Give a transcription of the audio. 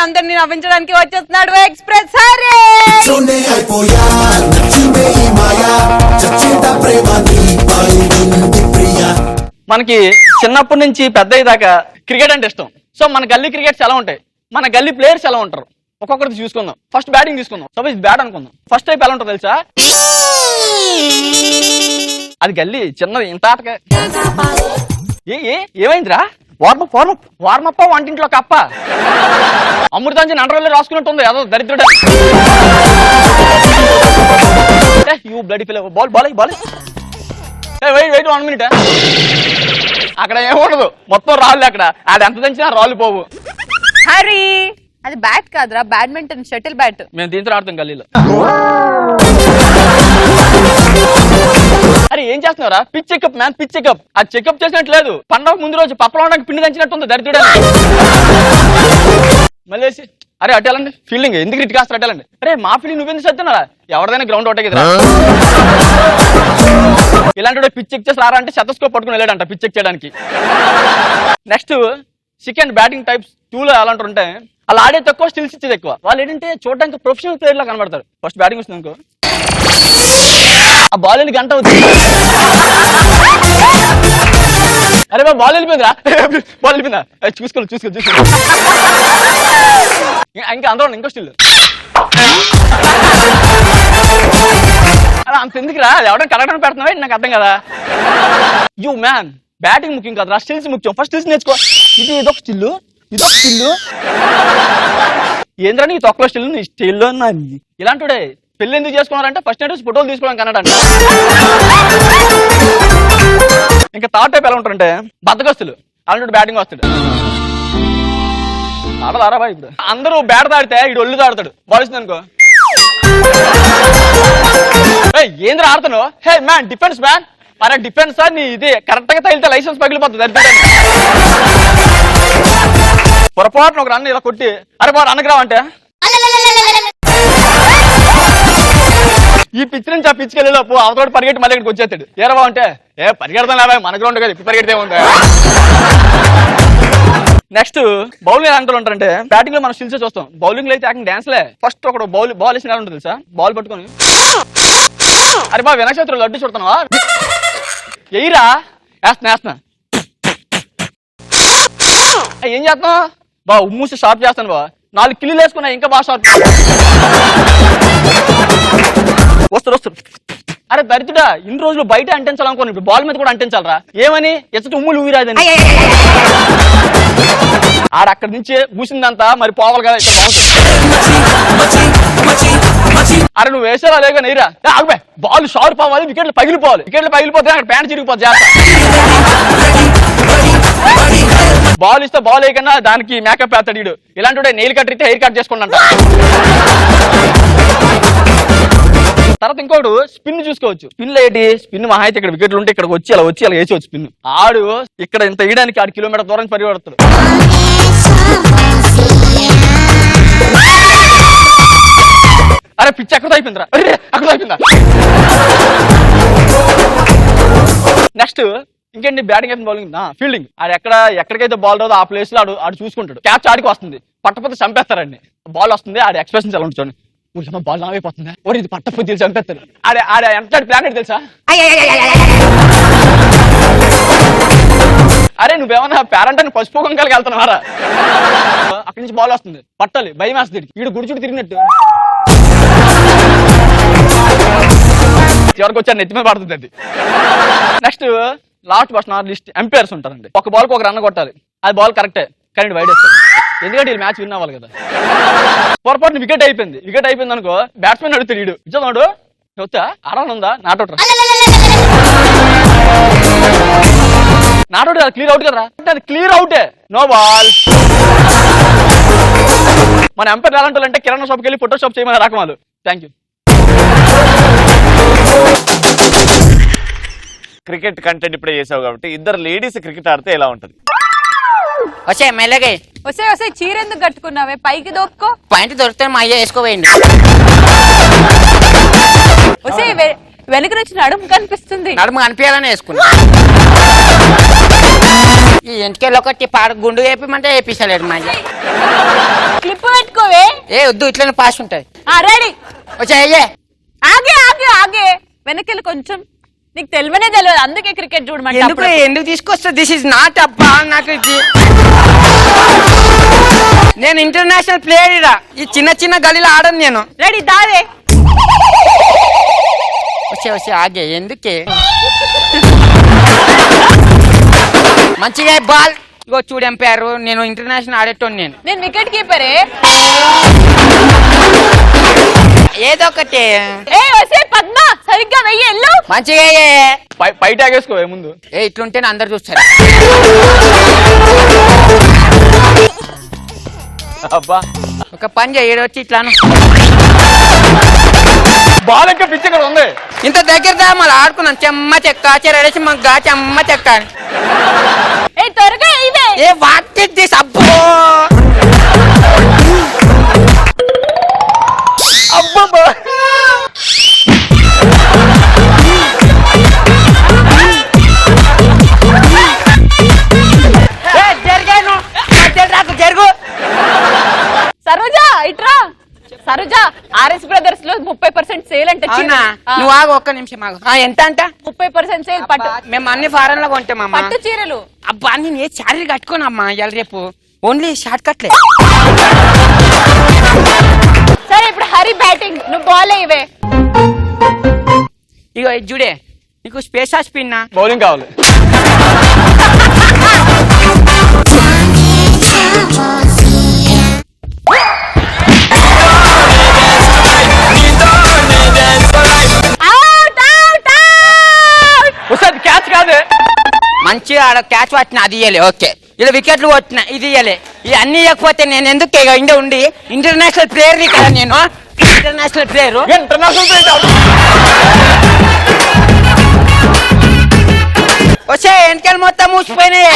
అందరినీ నవ్వించడానికి వచ్చేస్తున్నాడు ఎక్స్ప్రెస్ హరి. మనకి చిన్నప్పటి నుంచి పెద్ద దాకా క్రికెట్ అంటే ఇష్టం. సో మన గల్లీ క్రికెట్స్ ఎలా ఉంటాయి, మన గల్లీ ప్లేయర్స్ ఎలా ఉంటారు, ఒక్కొక్కటి చూసుకుందాం. ఫస్ట్ బ్యాటింగ్ తీసుకుందాం. సపోజ్ బ్యాట్ అనుకుందాం. ఫస్ట్ టైప్ ఎలా ఉంటుంది తెలుసా? అది గల్లీ చిన్నది ఇంత ఆటగా. ఏమైందిరా? వార్మప్ప వంటింట్లో కప్ప అమృతాంజన్ అండర్లో రాసుకున్నట్టుంది ఏదో దరిద్రుడు. You bloody fellow. Ball wait 1 minute. అక్కడ ఏముండదు, మొత్తం రాళ్ళు. అక్కడ ఆడ ఎంత దంచినా రాళ్ళు పోవు. హరి అది బ్యాట్ కాదురా, బ్యాడ్మింటన్ షటిల్ బ్యాట్. మేము దీంతో ఆడుతాం గల్లీలో. అరే ఏం చేస్తున్నారా? Pitch checkup man, pitch checkup. అది చెకప్ చేసినట్టు లేదు, పండగ ముందు రోజు పప్పడానికి పిండి దంచినట్టుంది దరిద్రుడు. మళ్ళీ అరే అట్టేలండి ఫీల్డింగ్ ఎందుకు ఇటు కాస్త అట్టేలండి. అరే మా ఫీల్డింగ్ నువ్వెందుకు సత్తున్నారా? ఎవరిదైనా గ్రౌండ్ ఒకటే కదా. ఇలాంటి పిచ్ చెక్ చేసి రారా అంటే శతస్కోప్ పట్టుకుని వెళ్ళాడంట పిచ్ చెక్ చేయడానికి. నెక్స్ట్ సెకండ్ బ్యాటింగ్ టైప్స్ 2లో అలాంటి ఉంటాయి. అలా ఆడే తక్కువ, స్టిల్స్ ఇచ్చేది ఎక్కువ. వాళ్ళు ఏంటంటే చూడడానికి ప్రొఫెషనల్ ప్లేయర్ లా కనబడతారు. ఫస్ట్ బ్యాటింగ్ వస్తుంది అనుకో, ఆ బాల్ వెళ్ళి గంట అవుతుంది. అరే బా బాల్ వెళ్ళిపోయిందిరా, బాల్ వెళ్ళిపోయిందా? చూసుకో ఇంకా అందరూ ఇంకో స్టిల్. అలా అంత ఎందుకురా? అది ఎవరైనా కరెక్ట్ పెడుతున్నావా నాకు అర్థం కదా. యూ మ్యాన్, బ్యాటింగ్ ముఖ్యం కాదురా, స్టిల్స్ ముఖ్యం. ఫస్ట్ స్టిల్స్ నేర్చుకో. ఇదొక స్టిల్. ఏంద్రా నీ తొక్కలో స్టిల్, నీ స్టిల్లో ఇలాంటి పెళ్లి ఎందుకు చేసుకున్నారంటే ఫస్ట్ నైట్ ఫోటోలు తీసుకోవడానికి అన్నాడంట. ఇంకా థర్డ్ టైప్ ఎలా ఉంటారంటే బద్దగస్తులు. అలాంటి బ్యాటింగ్ వస్తాడు. ఆడదారా బాయ్. ఇప్పుడు అందరూ బ్యాట్ దాడితే ఇటు ఒళ్ళు దాడతాడు. బాల్ ఇస్తుంది అనుకో, ఏంద్ర ఆడుతాను. Hey man, defence man. అరే డిఫెన్స్ సార్ నీ ఇది కరెక్ట్ గా తగిలితే లైసెన్స్ పగిలిపోతుంది. పొరపాటున ఒక రన్ ఇలా కొట్టి అరే బాల్ అనగరావు అంటే ఈ పిచ్ నుంచి ఆ పిచ్కి వెళ్ళేలోపు అవతోటి పరిగెట్టి మళ్ళీ ఇక్కడికి వచ్చేస్తాడు. ఏరవా అంటే పరిగెడతాం లేవా, మన గ్రౌండ్ కదా, ఇప్పుడు పరిగెడితే ఉంటాయి. నెక్స్ట్ బౌలింగ్ ఎలా ఉంటారంటే బ్యాటింగ్ లో మనం స్టిల్స్ చూస్తాం. బౌలింగ్ లో అయితే యాక్టింగ్ డాన్స్లే. ఫస్ట్ ఒకడు బాల్ వేసిన ఉంటుంది తెలుసా? బాల్ పట్టుకొని అరే బా వినాయక చవితిలో లడ్డు చూడతావా? ఎయిరా వేస్తున్నా ఏం చేస్తున్నావు బా? ఉమ్మూసి షార్ప్ చేస్తాను బా. 4 కిల్లులు వేసుకున్నా ఇంకా బాగా షార్ప్. వస్తారు. అరే దరిద్రుడా, ఇన్ని రోజులు బయట అంటించాలనుకోండి, ఇప్పుడు బాల్ మీద కూడా అంటించాలరా. ఏమని ఎచ్చటి ఉమ్ములు ఊరాదని. ఆడ అక్కడి నుంచి ఊసిందంతా మరి పోవాలి కదా. ఇక్కడ అరే నువ్వు వేసావా లేక నెయ్యరా? ఆగిపోయి బాల్ షార్ప్ అవ్వాలి, వికెట్లు పగిలిపోవాలి. వికెట్లు పగిలిపోతే అక్కడ ప్యాంట్ చిరిగిపోతుంది. బాల్ ఇస్తే బాల్ వేయకన్నా దానికి మేకప్ వేస్తాడు వీడు. ఇలాంటి నెయిల్ కట్ అయితే హెయిర్ కట్ చేసుకోండి. తర్వాత ఇంకోటి స్పిన్ చూసుకోవచ్చు. స్పిన్ ఏంటి? స్పిన్ మహా అయితే ఇక్కడ వికెట్లు ఉంటే ఇక్కడికి వచ్చి అలా వేసేవచ్చు స్పిన్. ఆడు ఇక్కడ ఇంత వేయడానికి 6 కిలోమీటర్ దూరం పరిగెడతాడు. అరే పిచ్ అక్కడ అయిపోయిందిరా, అక్కడ అయిపోయిందా? నెక్స్ట్ ఇంకేంటి బ్యాటింగ్ అయితే బౌలింగ్ ఫీల్డింగ్. ఆడు ఎక్కడికైతే బాల్ రాదో ఆ ప్లేస్ లో ఆడు చూసుకుంటాడు. క్యాచ్ ఆడికి వస్తుంది, పట్టపోతే చంపేస్తారండి. బాల్ వస్తుంది, ఆడి ఎక్స్ప్రెషన్స్ ఎలా ఉంటుంది. బాల్ నావైపోతుందా, ఓ ఇది పట్టపోతే చంపేస్తాడు. ఆడ ఎంత ప్లాన్ ఏంటి తెలుసా? అరే నువ్వేమన్నా పేరెంట్ అని పసుపు కుంకాలకి వెళ్తున్నారా? అక్కడి నుంచి బాల్ వస్తుంది, పట్టాలి, భయం వేస్తుంది. వీడు గుడిచుడు తిరిగినట్టు ఎవరికి వచ్చారు నెత్తి మీద పడుతుంది అది. నెక్స్ట్ లాస్ట్ బస్ లిస్ట్ ఎంపైర్స్ ఉంటారండి. ఒక బాల్కి ఒక రన్ కొట్టాలి. అది బాల్ కరెక్టే కానీ వైడ్ వేస్తాడు. ఎందుకంటే వీళ్ళు మ్యాచ్ విన్ అవ్వాలి కదా. పొరపాటున వికెట్ అయిపోయింది అనుకో, బ్యాట్స్మెన్ అడుగుతాడు. వీడు ఇచ్చాడు వచ్చా ఆడాలనుందా, నాటౌట్ రా, నాటౌట్ కదా, క్లియర్ అవుట్ కదరా. అది క్లియర్ అవుటే, నో బాల్. మన ఎంపైర్ ఎలాంటి వాళ్ళు అంటే కిరాణా షాప్కి వెళ్ళి ఫోటోషాప్ చేయమని రాకమాలు. Thank you. క్రికెట్ కంటెంట్ ఇప్పుడే చేసావు కాబట్టి ఇద్దరు లేడీస్ క్రికెట్ ఆడితే ఎలా ఉంటది? వచ్చే మెల్లగే వస్తే చీర ఎందుకు కట్టుకున్నావే? పైకి దోపుకో. పాయింట్ దొరికితే మా అయ్య వేసుకోవేయండి. వస్తే వెనక నుంచి నడుము కనిపిస్తుంది. నడుము కనిపించాలని వేసుకున్నా. ఈ ఎంటికెళ్ళి ఒకటి గుండు వేపిమంటే వేపిస్తలేడు మా అయ్య. క్లిప్ పెట్టుకోవే. ఏ వద్దు ఇట్లనే పాస్ ఉంటది. రెడీ. వచ్చా అయ్యే. ఆగే ఆగే ఆగే వెనకెళ్ళి కొంచెం. నీకు తెలియనే తెలియదు అందుకే క్రికెట్ చూడమంటే. ఎందుకు తీసుకొస్తా? దిస్ ఇస్ నాట్ అబ్బా నాకు ఇది. నేను ఇంటర్నేషనల్ ప్లేయర్ ఇరా. ఈ చిన్న చిన్న గలీలో ఆడను నేను. రెడీ దారే. వచ్చే ఆగే ఎందుకే మంచిగా బాల్ ఇగో చూడంపారు. నేను ఇంటర్నేషనల్ ఆడేటోని. నేను వికెట్ కీపరే. ఏదో ఒకటి పద్మ సరిగ్గా వెయ్యి ఎల్లు. మంచిగా పై ట్యాగ్ వేసుకోవే ముందు. ఇట్లుంటేనే అందరు చూస్తారు. అబ్బా ఒక పని చేయడు వచ్చి ఇట్లాను. బాల్ ఇంకా పిచ్ ఇక్కడ ఉంది. ఇంత దగ్గర దా మళ్ళీ ఆడుకున్నాను. చెమ్మ చెక్క చెరడేసి మగ్గా చెమ్మ చెక్క అని. త్వరగా ఇవే. వాట్ ఇస్ దిస్ అబ్బో. అబ్బా జరిగాను నాకు జరుగు. సరోజ ఇట్రా. సరోజ ఆర్ఎస్ బ్రదర్స్ లో 30% సేల్ అంటే. అవునా? నువ్వు ఆగు ఒక్క నిమిషం ఆగు. ఎంత అంట? 30% సేల్. పట్టు మేము అన్ని ఫారెన్ లో కొంటామమ్మా. పట్టు చీరలు. అబ్బా నేను ఏ శారీ కట్టుకోనమ్మా ఇవాళ రేపు. ఓన్లీ షార్ట్ కట్లే. సరే ఇప్పుడు హరి బ్యాటింగ్. నువ్వు బాల్ ఇవే. ఇగో ఇది చూడే. నీకు స్పేస్ స్పిన్ బౌలింగ్ కావాలి. క్యాచ్ కాదే. మంచిగా ఆడ క్యాచ్ పట్టిన అది ఇయ్యలే. ఓకే ఇలా వికెట్లు కొట్టిన ఇది ఇయ్యలే. ఇది అన్ని ఇవ్వకపోతే నేను ఎందుకు ఇండియా ఉండి ఇంటర్నేషనల్ ప్లేయర్ కదా నేను. International player. వచ్చే వెనకాల మొత్తం మూసిపోయినాయి.